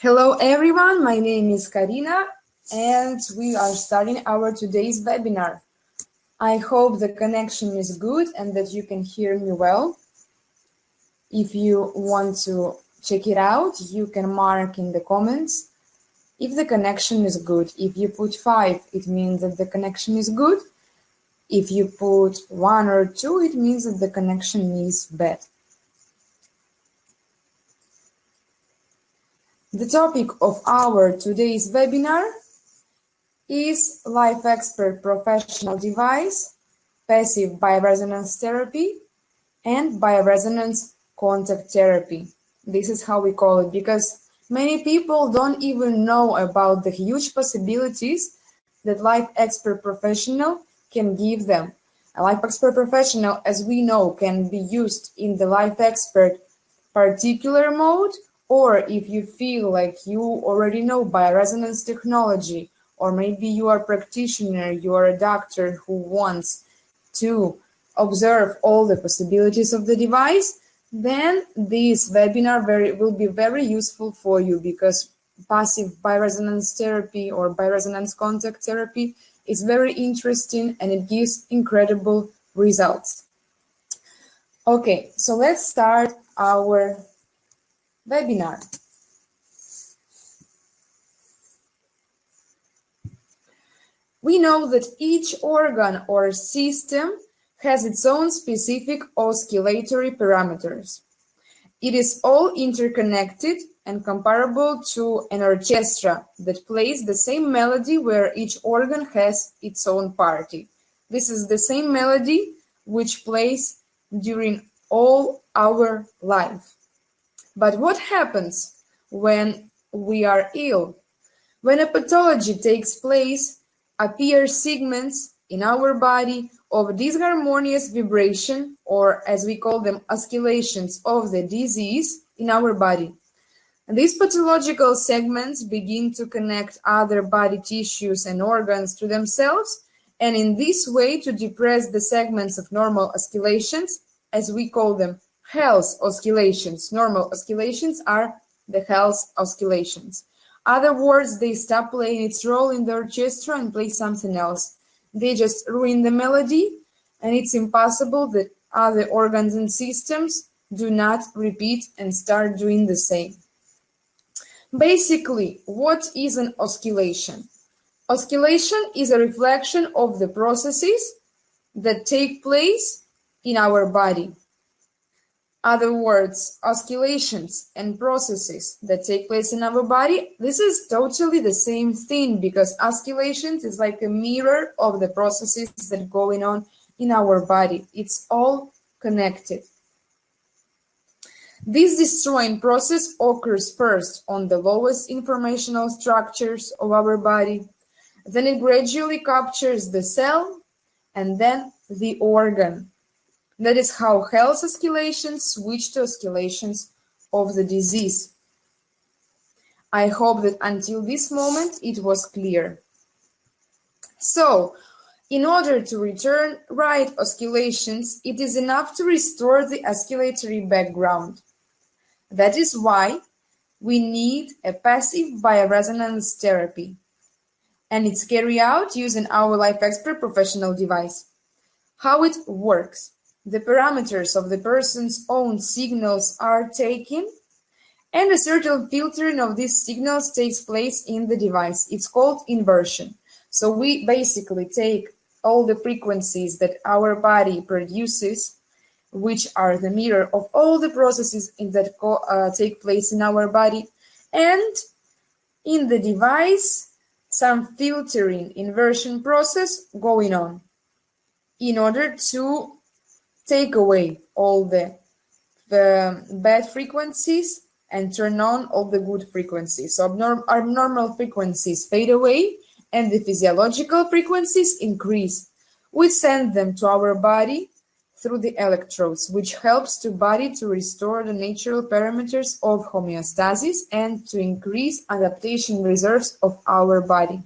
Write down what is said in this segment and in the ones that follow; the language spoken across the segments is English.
Hello everyone, my name is Karina and we are starting our today's webinar. I hope the connection is good and that you can hear me well. If you want to check it out, you can mark in the comments if the connection is good. If you put 5, it means that the connection is good. If you put 1 or 2, it means that the connection is bad. The topic of our today's webinar is Life Expert Professional Device, Passive Bioresonance Therapy, and Bioresonance Contact Therapy. This is how we call it because many people don't even know about the huge possibilities that Life Expert Professional can give them. A Life Expert Professional, as we know, can be used in the Life Expert particular mode, or if you feel like you already know bioresonance technology, or maybe you are a practitioner, you are a doctor who wants to observe all the possibilities of the device, then this webinar will be very useful for you because passive bioresonance therapy or bioresonance contact therapy is very interesting and it gives incredible results. Okay, so let's start our webinar. We know that each organ or system has its own specific oscillatory parameters. It is all interconnected and comparable to an orchestra that plays the same melody where each organ has its own party. This is the same melody which plays during all our life. But what happens when we are ill? When a pathology takes place, appear segments in our body of disharmonious vibration, or as we call them, oscillations of the disease in our body. And these pathological segments begin to connect other body tissues and organs to themselves, and in this way to depress the segments of normal oscillations, as we call them, health oscillations. Normal oscillations are the health oscillations. Other words, they stop playing its role in the orchestra and play something else. They just ruin the melody, and it's impossible that other organs and systems do not repeat and start doing the same. Basically, what is an oscillation? Oscillation is a reflection of the processes that take place in our body. Other words, oscillations and processes that take place in our body, this is totally the same thing because oscillations is like a mirror of the processes that are going on in our body. It's all connected. This destroying process occurs first on the lowest informational structures of our body, then it gradually captures the cell and then the organ. That is how health oscillations switch to oscillations of the disease. I hope that until this moment it was clear. So, in order to return right oscillations, it is enough to restore the oscillatory background. That is why we need a passive bioresonance therapy, and it's carried out using our Life Expert Professional device. How it works. The parameters of the person's own signals are taken, and a certain filtering of these signals takes place in the device. It's called inversion. So we basically take all the frequencies that our body produces, which are the mirror of all the processes that take place in our body, and in the device, some filtering inversion process going on in order to take away all the bad frequencies and turn on all the good frequencies. So abnormal frequencies fade away and the physiological frequencies increase. We send them to our body through the electrodes, which helps the body to restore the natural parameters of homeostasis and to increase adaptation reserves of our body.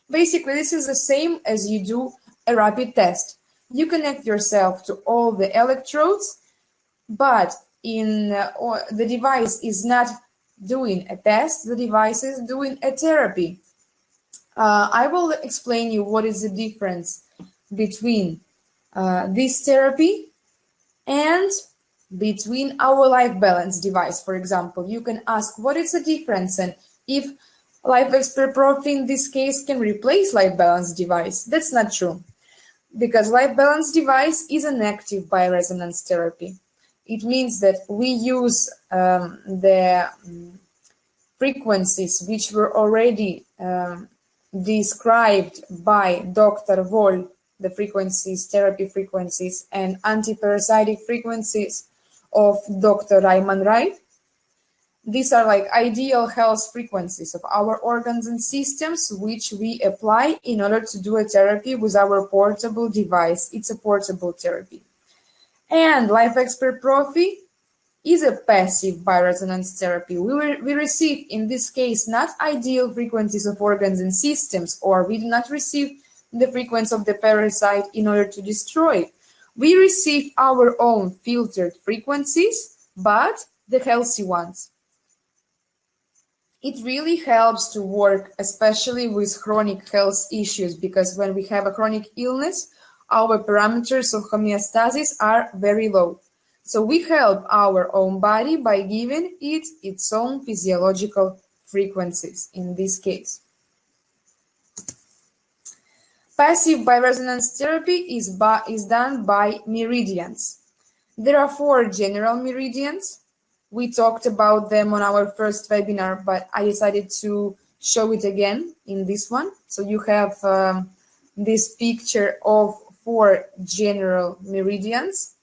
Basically, this is the same as you do a rapid test. You connect yourself to all the electrodes, but the device is not doing a test, the device is doing a therapy. I will explain you what is the difference between this therapy and between our life balance device. For example, you can ask what is the difference and if Life Expert Profi in this case can replace life balance device. That's not true, because life balance device is an active bioresonance therapy. It means that we use the frequencies which were already described by Dr. Woll, the frequencies, therapy frequencies, and antiparasitic frequencies of Dr. Raymond Wright. These are like ideal health frequencies of our organs and systems, which we apply in order to do a therapy with our portable device. It's a portable therapy. And Life Expert Profi is a passive bioresonance therapy. We receive, in this case, not ideal frequencies of organs and systems, or we do not receive the frequency of the parasite in order to destroy it. We receive our own filtered frequencies, but the healthy ones. It really helps to work, especially with chronic health issues, because when we have a chronic illness, our parameters of homeostasis are very low. So we help our own body by giving it its own physiological frequencies in this case. Passive bioresonance therapy is done by meridians. There are 4 general meridians. We talked about them on our first webinar, but I decided to show it again in this one. So you have this picture of 4 general meridians.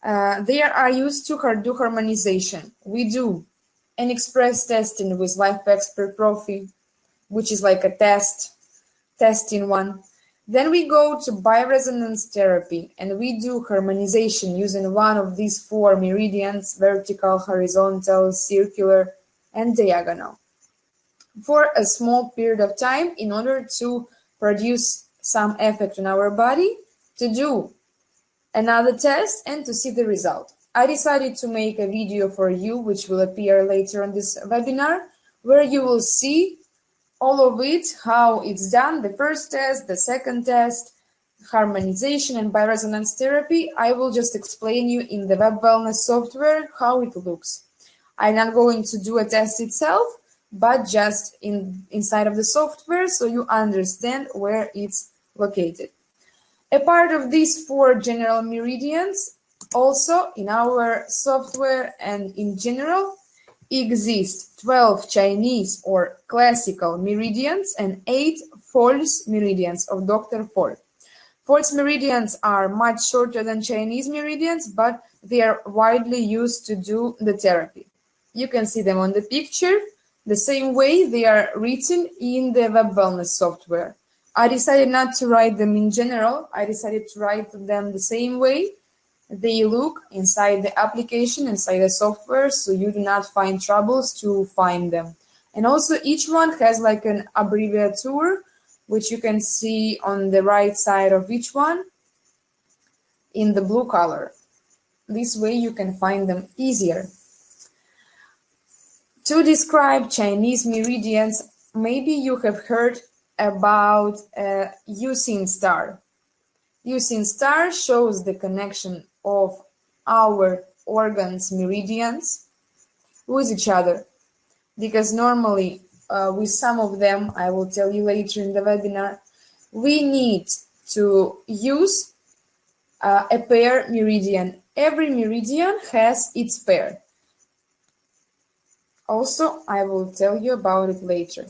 They are used to do harmonization. We do an express testing with Life Expert Profi, which is like a testing one. Then we go to bioresonance therapy and we do harmonization using one of these 4 meridians: vertical, horizontal, circular, and diagonal, for a small period of time in order to produce some effect on our body, to do another test and to see the result. I decided to make a video for you, which will appear later on this webinar, where you will see all of it, how it's done, the first test, the second test, harmonization and bioresonance therapy. I will just explain you in the WebWellness software how it looks. I'm not going to do a test itself, but just inside of the software, so you understand where it's located. A part of these 4 general meridians also in our software and in general exist 12 Chinese or classical meridians and 8 false meridians of Dr. Woll. False meridians are much shorter than Chinese meridians, but they are widely used to do the therapy. You can see them on the picture, the same way they are written in the WebWellness software. I decided not to write them in general. I decided to write them the same way they look inside the application, inside the software, so you do not find troubles to find them. And also each one has like an abbreviature, which you can see on the right side of each one in the blue color. This way you can find them easier. To describe Chinese meridians, maybe you have heard about using star. Using star shows the connection of our organs' meridians with each other, because normally with some of them, I will tell you later in the webinar, we need to use a pair meridian. Every meridian has its pair. Also, I will tell you about it later.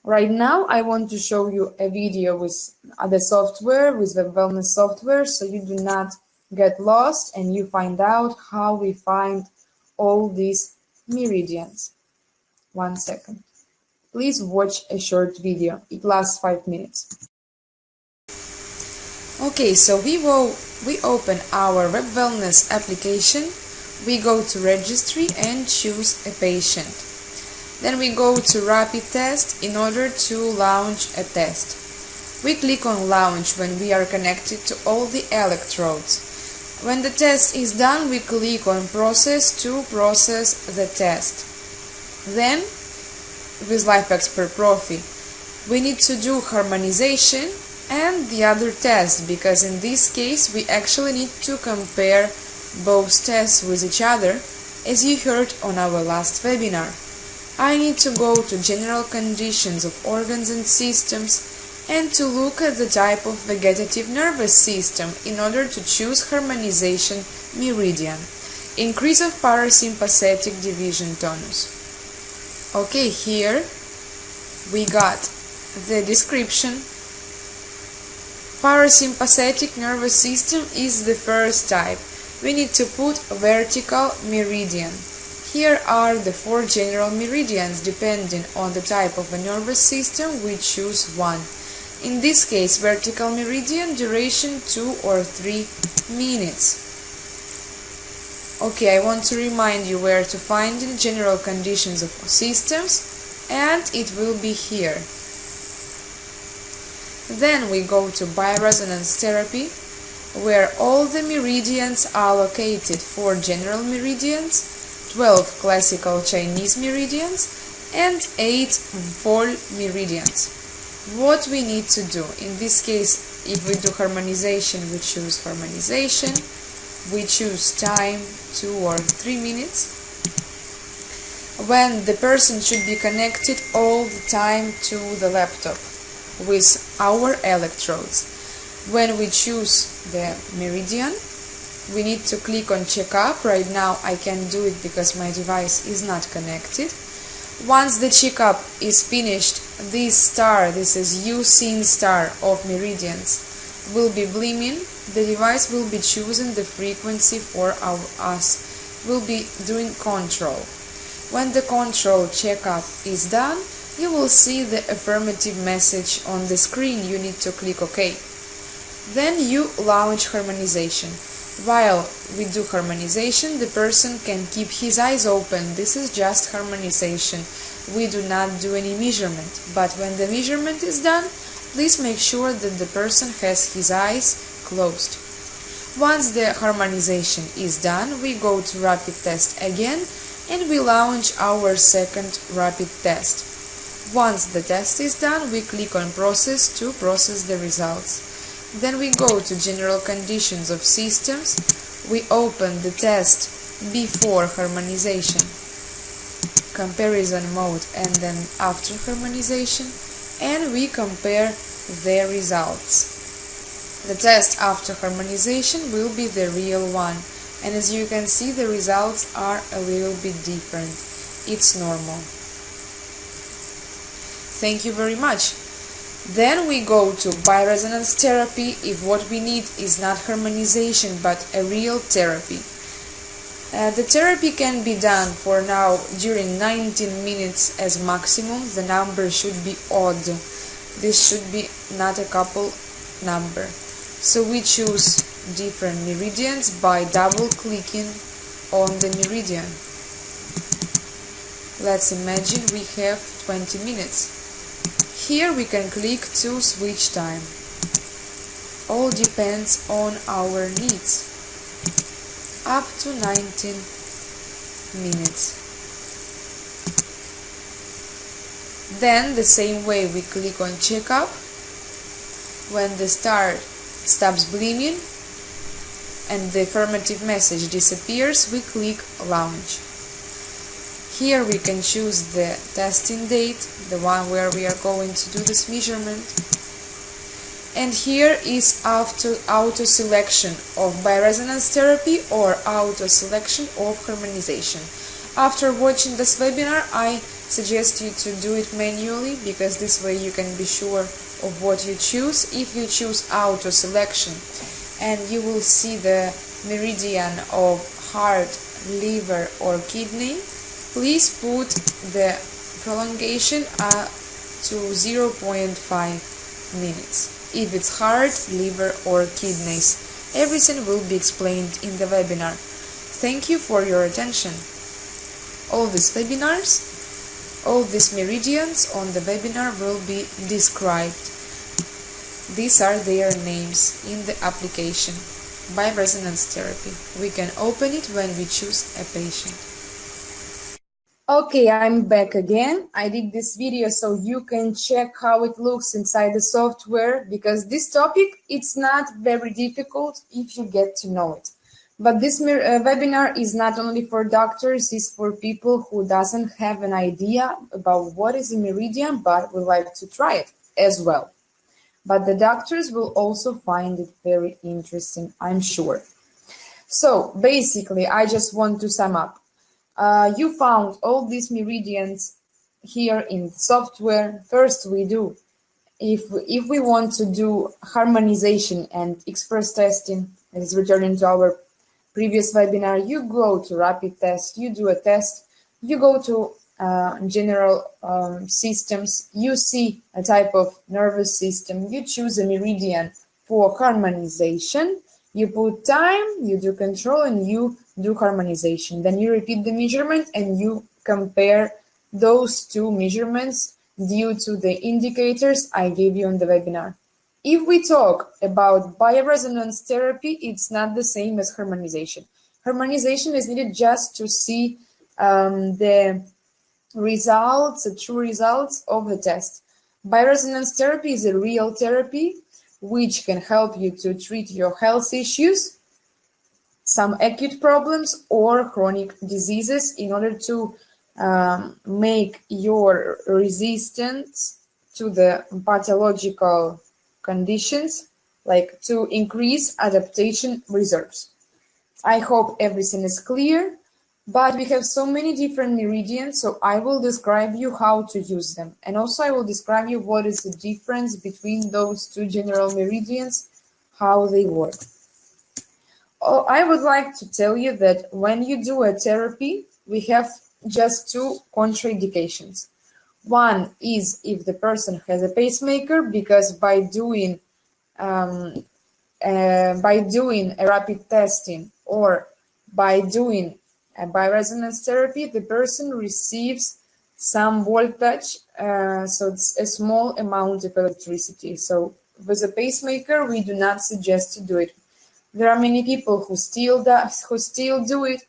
Right now, I want to show you a video with the software, with the WebWellness software, so you do not get lost and you find out how we find all these meridians. 1 second. Please watch a short video. It lasts 5 minutes. Okay, so we open our WebWellness application. We go to registry and choose a patient. Then we go to rapid test in order to launch a test. We click on launch when we are connected to all the electrodes. When the test is done, we click on process to process the test. Then, with Life Expert Profi, we need to do harmonization and the other test, because in this case we actually need to compare both tests with each other, as you heard on our last webinar. I need to go to general conditions of organs and systems and to look at the type of vegetative nervous system in order to choose harmonization meridian. Increase of parasympathetic division tonus. Okay, here we got the description. Parasympathetic nervous system is the first type. We need to put vertical meridian. Here are the 4 general meridians. Depending on the type of a nervous system, we choose one. In this case, vertical meridian, duration 2 or 3 minutes. Okay, I want to remind you where to find the general conditions of systems, and it will be here. Then we go to bioresonance therapy, where all the meridians are located: 4 general meridians, 12 classical Chinese meridians, and 8 whole meridians. What we need to do? In this case, if we do harmonization, we choose harmonization. We choose time 2 or 3 minutes. When the person should be connected all the time to the laptop with our electrodes. When we choose the meridian, we need to click on checkup. Right now I can't do it because my device is not connected. Once the checkup is finished, this star, this is unseen star of meridians, will be blooming. The device will be choosing the frequency for us. Will be doing control. When the control checkup is done, you will see the affirmative message on the screen. You need to click OK. Then you launch harmonization. While we do harmonization, the person can keep his eyes open. This is just harmonization. We do not do any measurement. But when the measurement is done, please make sure that the person has his eyes closed. Once the harmonization is done, we go to rapid test again and we launch our second rapid test. Once the test is done, we click on process to process the results. Then we go to general conditions of systems. We open the test before harmonization, comparison mode, and then after harmonization, and we compare the results. The test after harmonization will be the real one, and as you can see, the results are a little bit different. It's normal. Thank you very much. Then we go to bioresonance therapy if what we need is not harmonization but a real therapy. The therapy can be done for now during 19 minutes as maximum. The number should be odd. This should be not a couple number. So we choose different meridians by double clicking on the meridian. Let's imagine we have 20 minutes. Here we can click to switch time. All depends on our needs. Up to 19 minutes. Then the same way we click on checkup. When the star stops blooming and the affirmative message disappears, we click launch. Here we can choose the testing date, the one where we are going to do this measurement. And here is auto selection of bioresonance therapy or auto selection of harmonization. After watching this webinar, I suggest you to do it manually, because this way you can be sure of what you choose. If you choose auto selection and you will see the meridian of heart, liver or kidney, please put the prolongation to 0.5 minutes. If it's heart, liver or kidneys, everything will be explained in the webinar. Thank you for your attention. All these webinars, all these meridians on the webinar will be described. These are their names in the application. Bioresonance therapy. We can open it when we choose a patient. Okay, I'm back again. I did this video so you can check how it looks inside the software, because this topic, it's not very difficult if you get to know it. But this webinar is not only for doctors, it's for people who doesn't have an idea about what is a meridian, but would like to try it as well. But the doctors will also find it very interesting, I'm sure. So basically, I just want to sum up. You found all these meridians here in the software. First, we do, if we want to do harmonization and express testing, as returning to our previous webinar, you go to rapid test, you do a test, you go to general systems, you see a type of nervous system, you choose a meridian for harmonization, you put time, you do control, and you do harmonization. Then you repeat the measurement and you compare those two measurements due to the indicators I gave you in the webinar. If we talk about bioresonance therapy, it's not the same as harmonization. Harmonization is needed just to see the results, the true results of the test. Bioresonance therapy is a real therapy which can help you to treat your health issues, some acute problems or chronic diseases, in order to make your resistance to the pathological conditions, like to increase adaptation reserves. I hope everything is clear, but we have so many different meridians, so I will describe you how to use them. And also I will describe you what is the difference between those two general meridians, how they work. Oh, I would like to tell you that when you do a therapy, we have just two contraindications. One is if the person has a pacemaker, because by doing a rapid testing or by doing a bioresonance therapy, the person receives some voltage, so it's a small amount of electricity. So with a pacemaker, we do not suggest to do it. There are many people who still do it,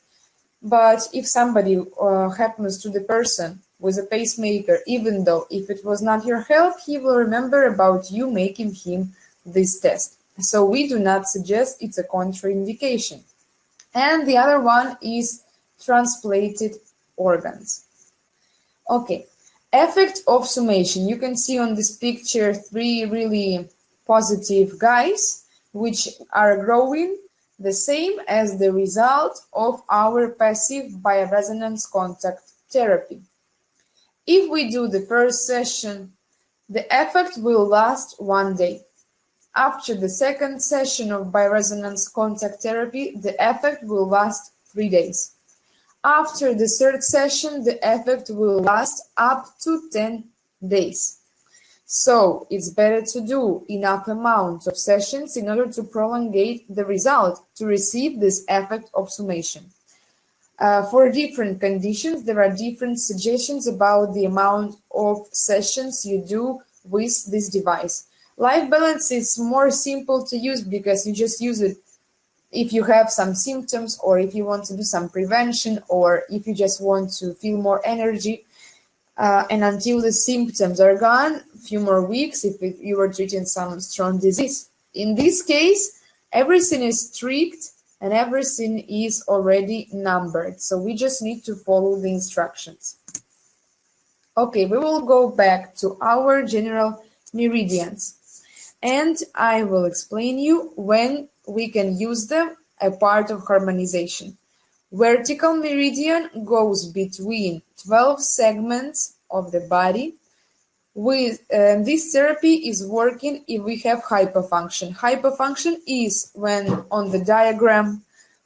but if somebody happens to the person with a pacemaker, even though if it was not your help, he will remember about you making him this test. So we do not suggest, it's a contraindication. And the other one is transplanted organs. Okay, effect of summation. You can see on this picture three really positive guys which are growing, the same as the result of our passive bioresonance contact therapy. If we do the first session, the effect will last 1 day. After the second session of bioresonance contact therapy, the effect will last 3 days. After the third session, the effect will last up to 10 days. So it's better to do enough amount of sessions in order to prolongate the result to receive this effect of summation. For different conditions, there are different suggestions about the amount of sessions you do with this device. Life balance is more simple to use because you just use it if you have some symptoms, or if you want to do some prevention, or if you just want to feel more energy. And until the symptoms are gone, a few more weeks if you were treating some strong disease. In this case, everything is strict and everything is already numbered. So we just need to follow the instructions. Okay, we will go back to our general meridians. And I will explain you when we can use them as part of harmonization. Vertical meridian goes between 12 segments of the body. This therapy is working if we have hyperfunction. Hyperfunction is when on the diagram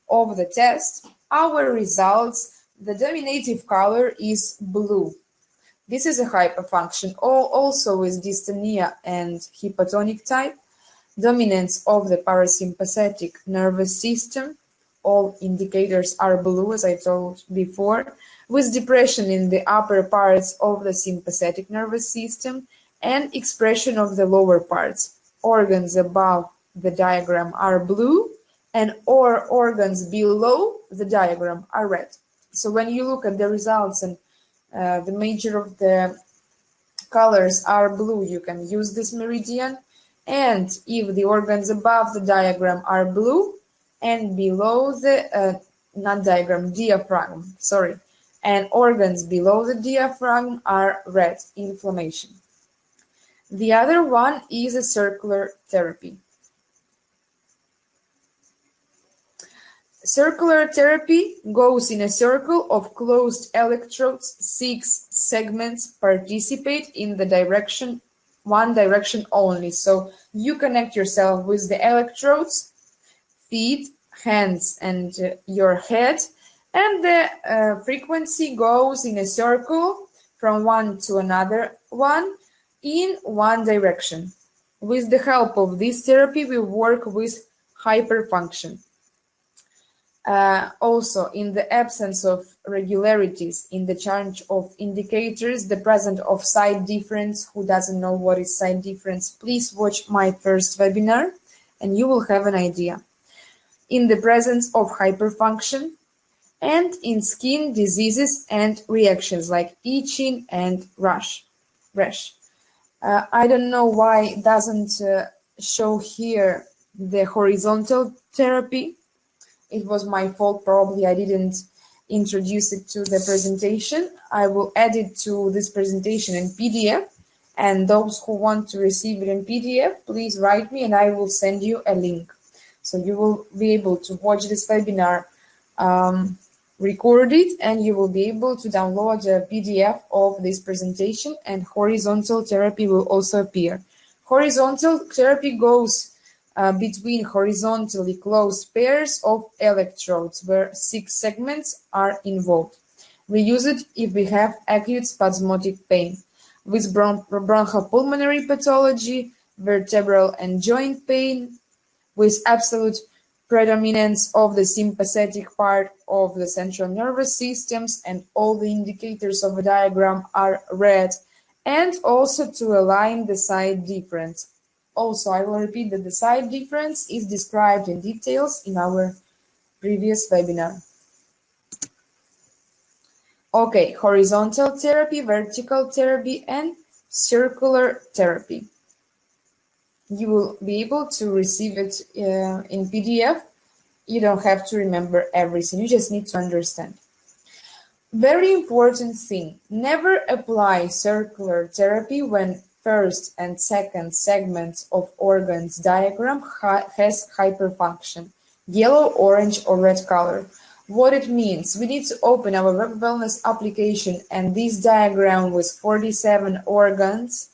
of the test, our results, the dominative color is blue. This is a hyperfunction, also with dystonia and hypotonic type, dominance of the parasympathetic nervous system. All indicators are blue, as I told before, with depression in the upper parts of the sympathetic nervous system and expression of the lower parts. Organs above the diagram are blue, and organs below the diagram are red. So when you look at the results and the major of the colors are blue, you can use this meridian. And if the organs above the diagram are blue and below the, not diagram, diaphragm, sorry, and organs below the diaphragm are red, inflammation. The other one is a circular therapy. Circular therapy goes in a circle of closed electrodes. 6 segments participate in the direction, one direction only. So you connect yourself with the electrodes, feet, hands, and your head, and the frequency goes in a circle from one to another one in one direction. With the help of this therapy, we work with hyperfunction. Also, in the absence of regularities in the change of indicators, the presence of side difference, who doesn't know what is side difference, please watch my first webinar and you will have an idea. In the presence of hyperfunction, and in skin diseases and reactions like itching and rash. I don't know why it doesn't show here the horizontal therapy. It was my fault, probably I didn't introduce it to the presentation. I will add it to this presentation in PDF, and those who want to receive it in PDF, please write me and I will send you a link. So you will be able to watch this webinar recorded, and you will be able to download a PDF of this presentation, and horizontal therapy will also appear. Horizontal therapy goes between horizontally closed pairs of electrodes where 6 segments are involved. We use it if we have acute spasmodic pain. With bronchopulmonary pathology, vertebral and joint pain, with absolute predominance of the sympathetic part of the central nervous systems, and all the indicators of a diagram are red, and also to align the side difference. Also, I will repeat that the side difference is described in details in our previous webinar. Okay, horizontal therapy, vertical therapy, and circular therapy. You will be able to receive it in PDF. You don't have to remember everything, you just need to understand. Very important thing, never apply circular therapy when first and second segments of organs diagram has hyperfunction, yellow, orange, or red color. What it means, we need to open our WebWellness application and this diagram with 47 organs,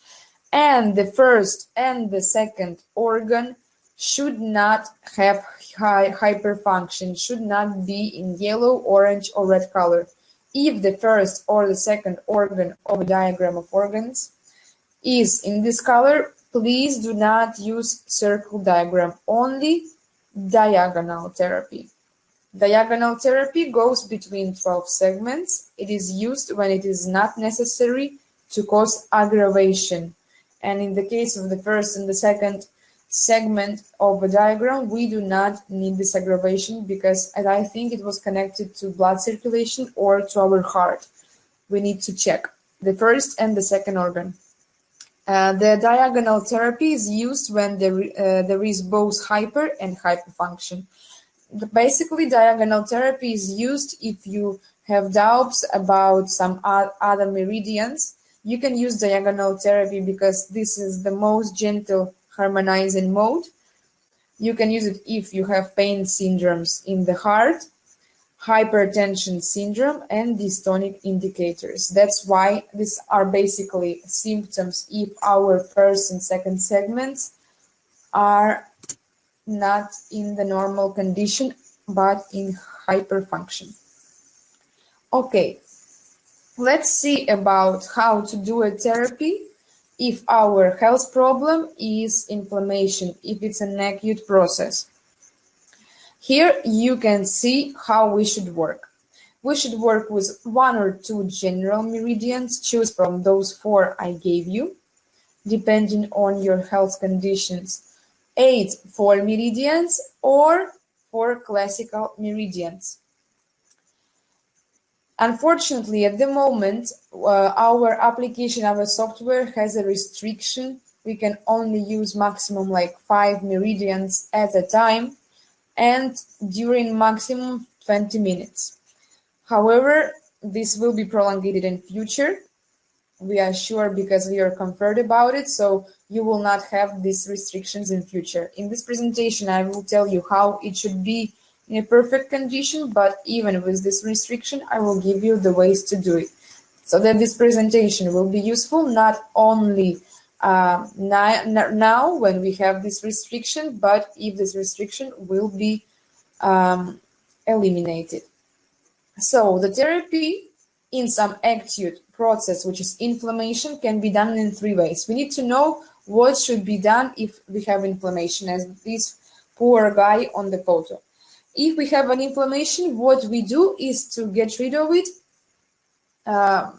and the first and the second organ should not have hyperfunction, should not be in yellow, orange, or red color. If the first or the second organ of a diagram of organs is in this color, please do not use circle diagram, only diagonal therapy. Diagonal therapy goes between 12 segments. It is used when it is not necessary to cause aggravation. And in the case of the first and the second segment of a diagram, we do not need this aggravation because I think it was connected to blood circulation or to our heart. We need to check the first and the second organ. The diagonal therapy is used when there is both hyper and hyperfunction. Basically, diagonal therapy is used if you have doubts about some other meridians. You can use diagonal therapy because this is the most gentle harmonizing mode. You can use it if you have pain syndromes in the heart, hypertension syndrome, and dystonic indicators. That's why these are basically symptoms if our first and second segments are not in the normal condition, but in hyperfunction. Okay, let's see about how to do a therapy if our health problem is inflammation, if it's an acute process. Here you can see how we should work. We should work with 1 or 2 general meridians. Choose from those 4 I gave you, depending on your health conditions. 8 full meridians or 4 classical meridians. Unfortunately, at the moment, our application, our software has a restriction. We can only use maximum like 5 meridians at a time and during maximum 20 minutes. However, this will be prolongated in future. We are sure because we are confirmed about it, so you will not have these restrictions in future. In this presentation, I will tell you how it should be in a perfect condition, but even with this restriction, I will give you the ways to do it, so that this presentation will be useful not only now when we have this restriction, but if this restriction will be eliminated. So the therapy in some acute process, which is inflammation, can be done in 3 ways. We need to know what should be done if we have inflammation, as this poor guy on the photo. If we have an inflammation, what we do is to get rid of it as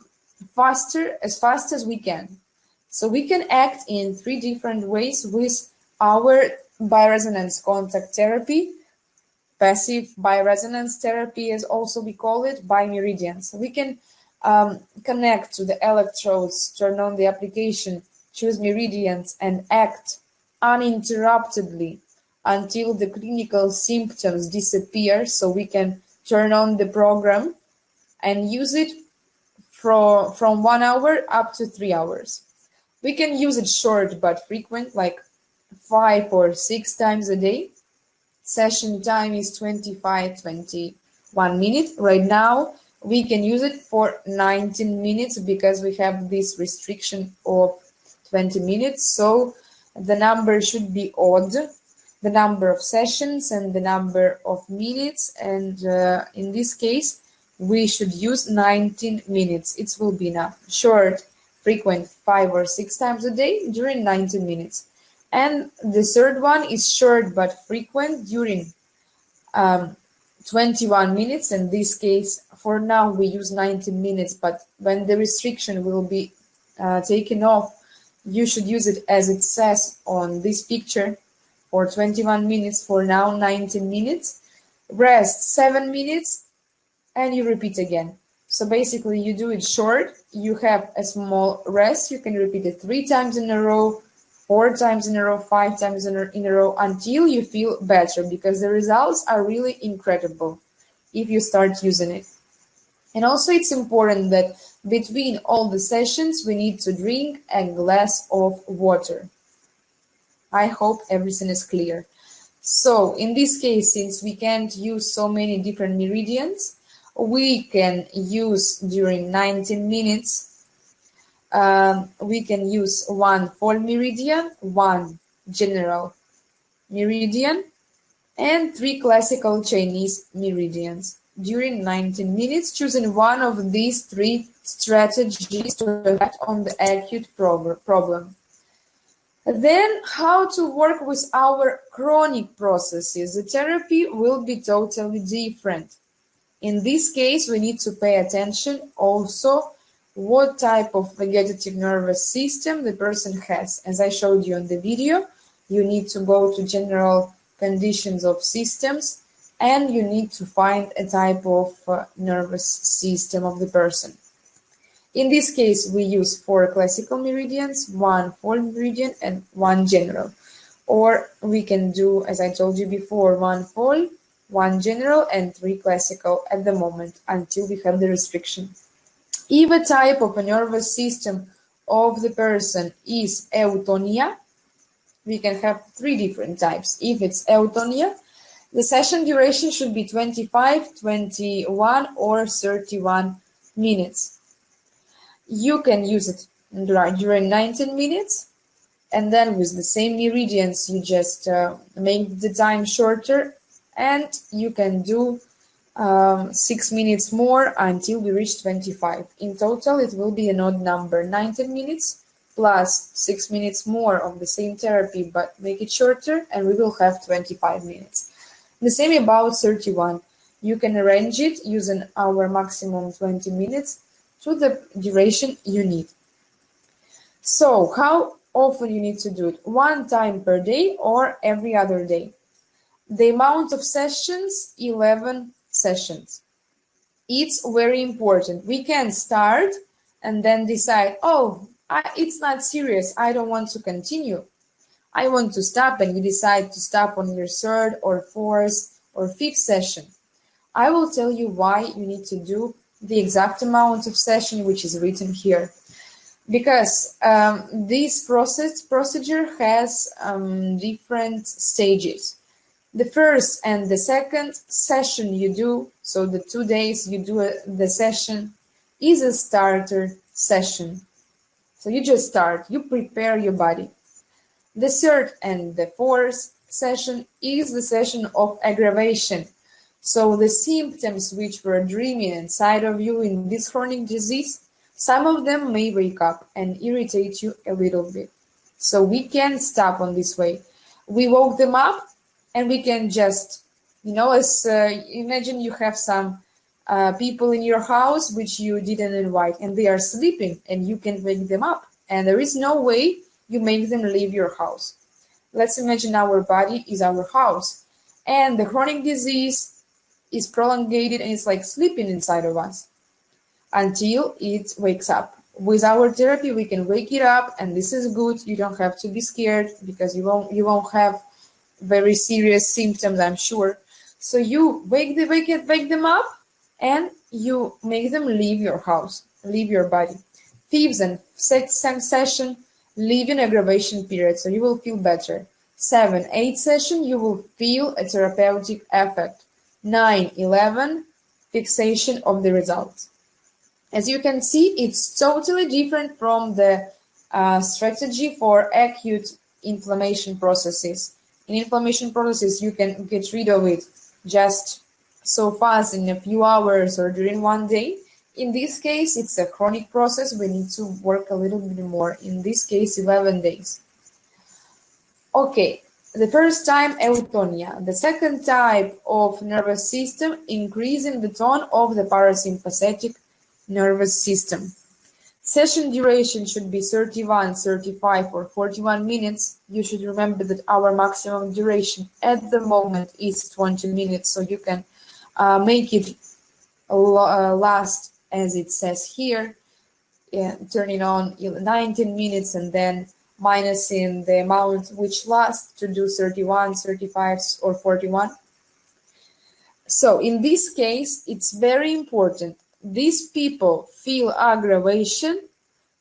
fast as we can. So we can act in 3 different ways with our bioresonance contact therapy. Passive bioresonance therapy, as also we call it, by meridians. We can connect to the electrodes, turn on the application, choose meridians, and act uninterruptedly until the clinical symptoms disappear, so we can turn on the program and use it from 1 hour up to 3 hours. We can use it short but frequent, like 5 or 6 times a day. Session time is 25-21 minutes. Right now, we can use it for 19 minutes because we have this restriction of 20 minutes. So the number should be odd, the number of sessions and the number of minutes. And in this case, we should use 19 minutes. It will be enough. Short, frequent, 5 or 6 times a day during 19 minutes. And the third one is short but frequent during 21 minutes. In this case, for now, we use 19 minutes, but when the restriction will be taken off, you should use it as it says on this picture for 21 minutes, for now 19 minutes. Rest 7 minutes, and you repeat again. So basically, you do it short, you have a small rest, you can repeat it 3 times in a row, 4 times in a row, 5 times in a row, until you feel better, because the results are really incredible if you start using it. And also it's important that between all the sessions, we need to drink a glass of water. I hope everything is clear. So in this case, since we can't use so many different meridians, we can use during 19 minutes, we can use 1 full meridian, 1 general meridian, and 3 classical Chinese meridians during 19 minutes, choosing one of these 3 strategies to act on the acute problem. Then, how to work with our chronic processes. The therapy will be totally different. In this case, we need to pay attention also what type of vegetative nervous system the person has. As I showed you in the video, you need to go to general conditions of systems, and you need to find a type of nervous system of the person. In this case, we use 4 classical meridians, 1 full meridian, and 1 general. Or we can do, as I told you before, 1 full, 1 general, and 3 classical at the moment, until we have the restriction. If a type of a nervous system of the person is eutonia, we can have 3 different types. If it's eutonia, the session duration should be 25, 21, or 31 minutes. You can use it during 19 minutes, and then with the same meridians, you just make the time shorter, and you can do 6 minutes more until we reach 25. In total, it will be an odd number, 19 minutes plus 6 minutes more of the same therapy, but make it shorter, and we will have 25 minutes. The same about 31. You can arrange it using our maximum 20 minutes to the duration you need. So, how often you need to do it? 1 time per day or every other day? The amount of sessions, 11 sessions. It's very important. We can start and then decide, oh, it's not serious. I don't want to continue. I want to stop, and you decide to stop on your third or fourth or fifth session. I will tell you why you need to do the exact amount of session which is written here. Because this procedure has different stages. The first and the second session you do, so the 2 days you do the session, is a starter session. So you just start, you prepare your body. The third and the fourth session is the session of aggravation. So the symptoms which were dreaming inside of you in this chronic disease, some of them may wake up and irritate you a little bit. So we can stop on this way. We woke them up and we can just, imagine you have some people in your house which you didn't invite and they are sleeping and you can wake them up. And there is no way you make them leave your house. Let's imagine our body is our house and the chronic disease is prolonged and it's like sleeping inside of us until it wakes up. With our therapy, we can wake it up, and this is good. You don't have to be scared because you won't have very serious symptoms, I'm sure. So you wake them up and you make them leave your house, leave your body. Fifth and sixth session, leave in aggravation period, so you will feel better. 7, 8 session, you will feel a therapeutic effect. 9, 11, fixation of the results. As you can see, it's totally different from the strategy for acute inflammation processes. In inflammation processes, you can get rid of it just so fast in a few hours or during one day. In this case, it's a chronic process. We need to work a little bit more. In this case, 11 days. Okay, the first time, eutonia. The second type of nervous system, increasing the tone of the parasympathetic nervous system. Session duration should be 31, 35, or 41 minutes. You should remember that our maximum duration at the moment is 20 minutes, so you can make it last as it says here, turning on 19 minutes and then minusing the amount which lasts to do 31, 35, or 41. So in this case, it's very important. These people feel aggravation,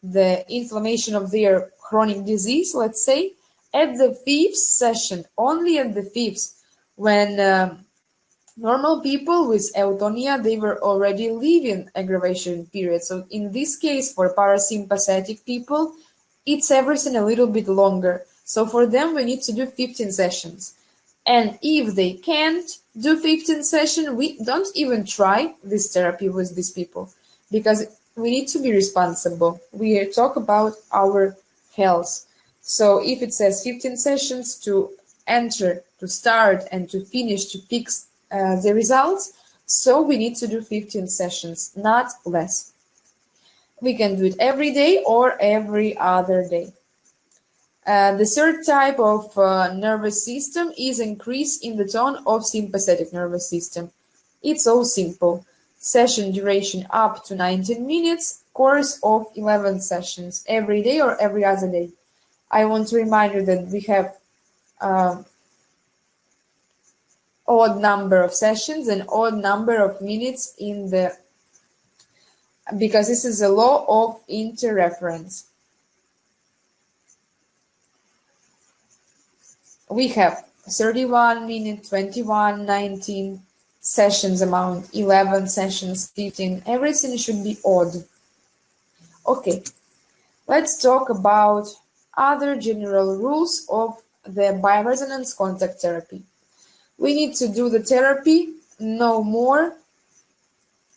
the inflammation of their chronic disease, let's say, at the 5th session, only at the 5th, when normal people with eutonia, they were already leaving aggravation period. So in this case, for parasympathetic people, it's everything a little bit longer. So for them, we need to do 15 sessions. And if they can't do 15 sessions, we don't even try this therapy with these people because we need to be responsible. We talk about our health. So if it says 15 sessions to enter, to start, and to finish, to fix the results, so we need to do 15 sessions, not less. We can do it every day or every other day. The third type of nervous system is increase in the tone of sympathetic nervous system. It's so simple. Session duration up to 19 minutes, course of 11 sessions every day or every other day. I want to remind you that we have odd number of sessions and odd number of minutes in the, because this is a law of interreference. We have 31 minutes, 21, 19 sessions amount, 11 sessions, 15. Everything should be odd. Okay, let's talk about other general rules of the bioresonance contact therapy. We need to do the therapy no more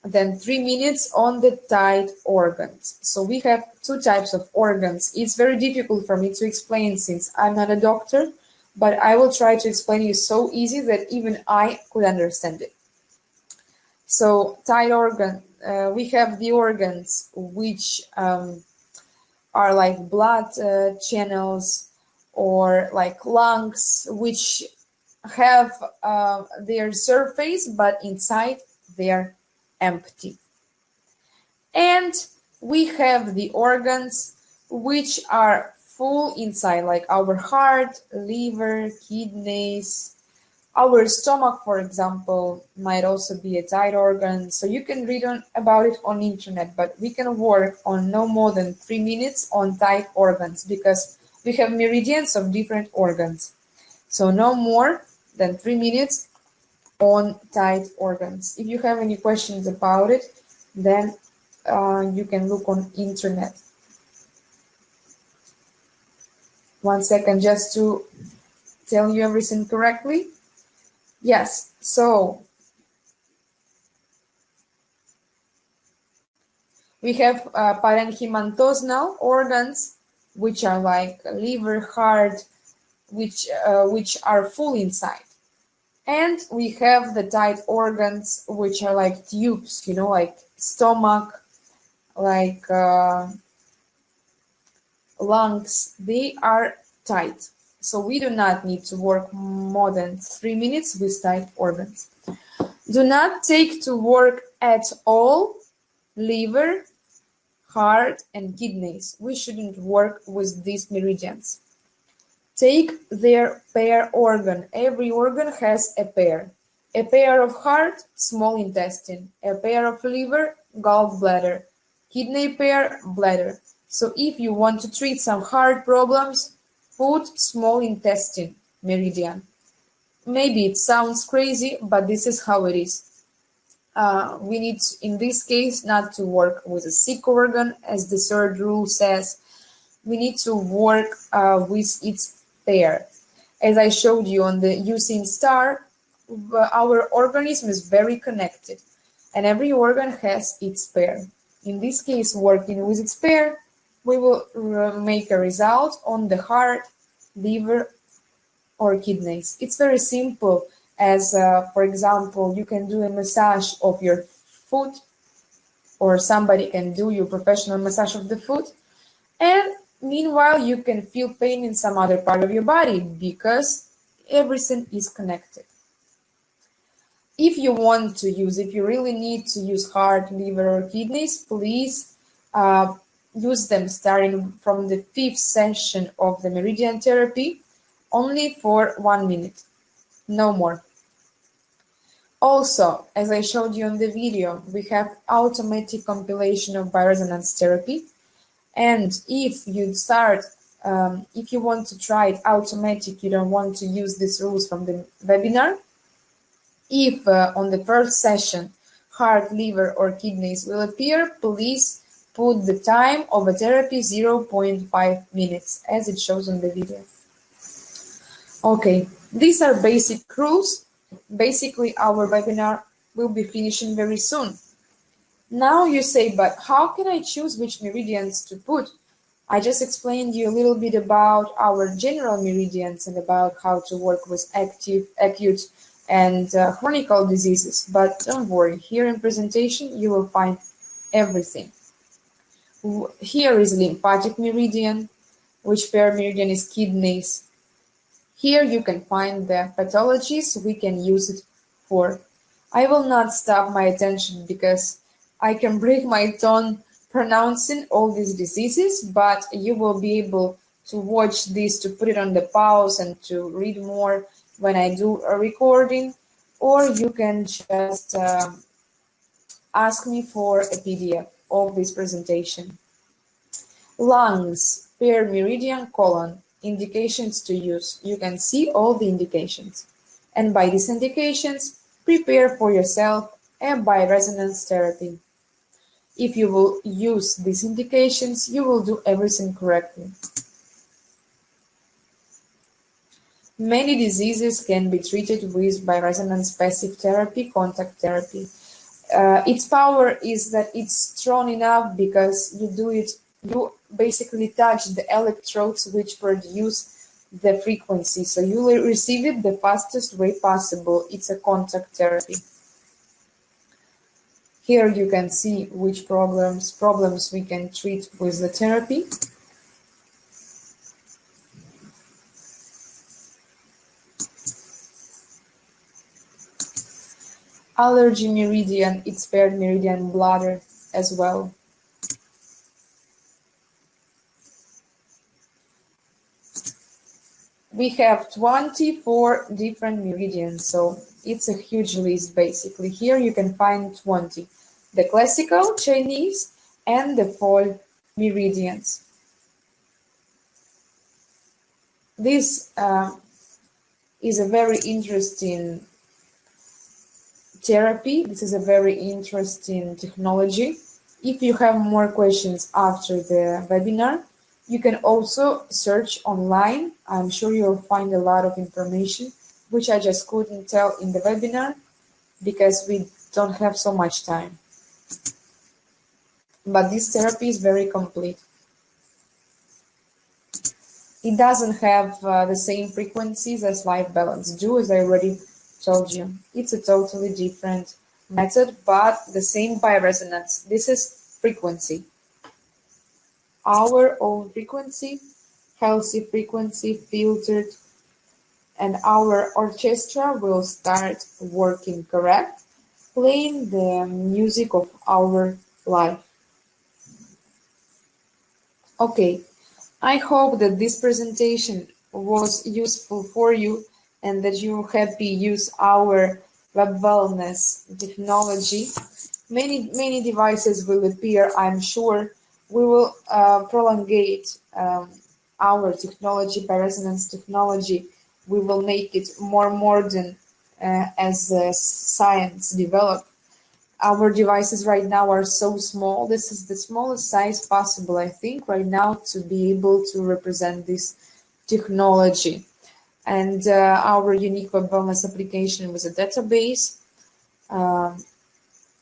than 3 minutes on the tight organs. So we have 2 types of organs. It's very difficult for me to explain since I'm not a doctor, but I will try to explain it so easy that even I could understand it. So tight organ, we have the organs which are like blood channels or like lungs, which have their surface, but inside they're empty. And we have the organs which are full inside, like our heart, liver, kidneys. Our stomach, for example, might also be a tight organ. So you can read about it on internet, but we can work on no more than 3 minutes on tight organs because we have meridians of different organs. So no more than 3 minutes on tight organs. If you have any questions about it, then you can look on internet. 1 second just to tell you everything correctly. Yes, so we have parenchymatosnal organs, which are like liver, heart, which are full inside. And we have the tight organs, which are like tubes, you know, like stomach, like lungs. They are tight. So we do not need to work more than 3 minutes with tight organs. Do not take to work at all liver, heart, and kidneys. We shouldn't work with these meridians. Take their pair organ. Every organ has a pair. A pair of heart, small intestine. A pair of liver, gallbladder. Kidney pair, bladder. So if you want to treat some heart problems, put small intestine meridian. Maybe it sounds crazy, but this is how it is. We need, in this case, not to work with a sick organ, as the third rule says. We need to work with its pair. As I showed you on the using star, our organism is very connected, and every organ has its pair. In this case, working with its pair, we will make a result on the heart, liver, or kidneys. It's very simple, as for example, you can do a massage of your foot, or somebody can do your professional massage of the foot, and meanwhile you can feel pain in some other part of your body because everything is connected. If you want to use, if you really need to use heart, liver, or kidneys, please use them starting from the 5th session of the meridian therapy, only for 1 minute, no more. Also, as I showed you on the video, we have automatic compilation of bioresonance therapy. And if you start, if you want to try it automatic, you don't want to use these rules from the webinar. If on the first session, heart, liver, or kidneys will appear, please put the time of a therapy 0.5 minutes, as it shows on the video. Okay, these are basic rules. Basically, our webinar will be finishing very soon. Now you say, but how can I choose which meridians to put? I just explained you a little bit about our general meridians and about how to work with acute, and chronic diseases. But don't worry, here in presentation you will find everything. Here is lymphatic meridian, which pair meridian is kidneys. Here you can find the pathologies we can use it for. I will not stop my attention because I can break my tongue pronouncing all these diseases, but you will be able to watch this, to put it on the pause and to read more when I do a recording, or you can just ask me for a PDF of this presentation. Lungs, pair meridian, colon, indications to use. You can see all the indications. And by these indications, prepare for yourself a bioresonance therapy. If you will use these indications, you will do everything correctly. Many diseases can be treated with bioresonance passive therapy, contact therapy. Its power is that it's strong enough because you basically touch the electrodes which produce the frequency. So you will receive it the fastest way possible. It's a contact therapy. Here you can see which problems we can treat with the therapy. allergy meridian, expert meridian, bladder as well. We have 24 different meridians, so it's a huge list basically. Here you can find 20. The classical, Chinese, and the fall meridians. This is a very interesting therapy. This is a very interesting technology. If you have more questions after the webinar, you can also search online. I'm sure you'll find a lot of information, which I just couldn't tell in the webinar because we don't have so much time. But this therapy is very complete. It doesn't have the same frequencies as life balance do, as I already told you. It's a totally different method, but the same bioresonance. This is frequency. Our own frequency, healthy frequency, filtered, and our orchestra will start working correct, playing the music of our life. Okay, I hope that this presentation was useful for you and that you happy use our WebWellness technology. Many devices will appear, I'm sure. We will prolongate our technology by resonance technology. We will make it more modern as science develops. Our devices right now are so small. This is the smallest size possible, I think, right now to be able to represent this technology. And our unique WebWellness application with a database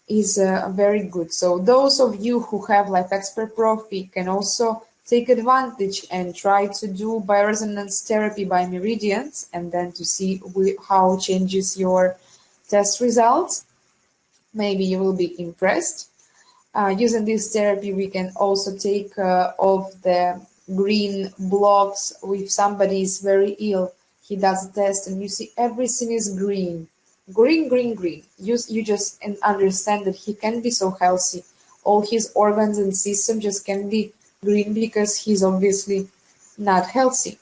is very good. So those of you who have Life Expert Profi can also take advantage and try to do bioresonance therapy by meridians and then to see how it changes your test results. Maybe you will be impressed. Using this therapy, we can also take off the green blocks. If somebody is very ill, he does a test and you see everything is green. Green. You just understand that he can be so healthy. All his organs and system just can be green because he's obviously not healthy.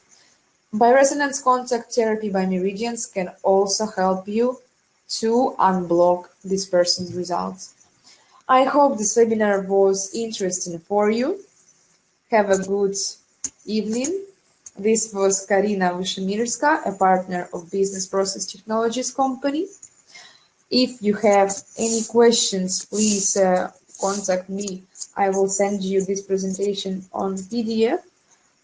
Bioresonance contact therapy by meridians can also help you to unblock this person's results. I hope this webinar was interesting for you. Have a good evening. This was Karina Wyszymirska, a partner of Business Process Technologies company. If you have any questions, please contact me. I will send you this presentation on PDF,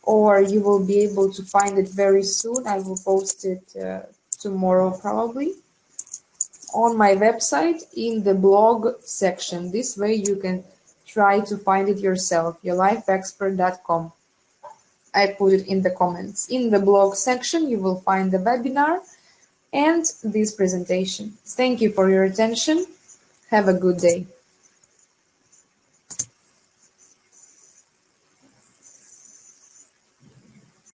or you will be able to find it very soon. I will post it tomorrow probably on my website in the blog section. This way you can try to find it yourself, yourlifeexpert.com. I put it in the comments. In the blog section, you will find the webinar and this presentation. Thank you for your attention. Have a good day.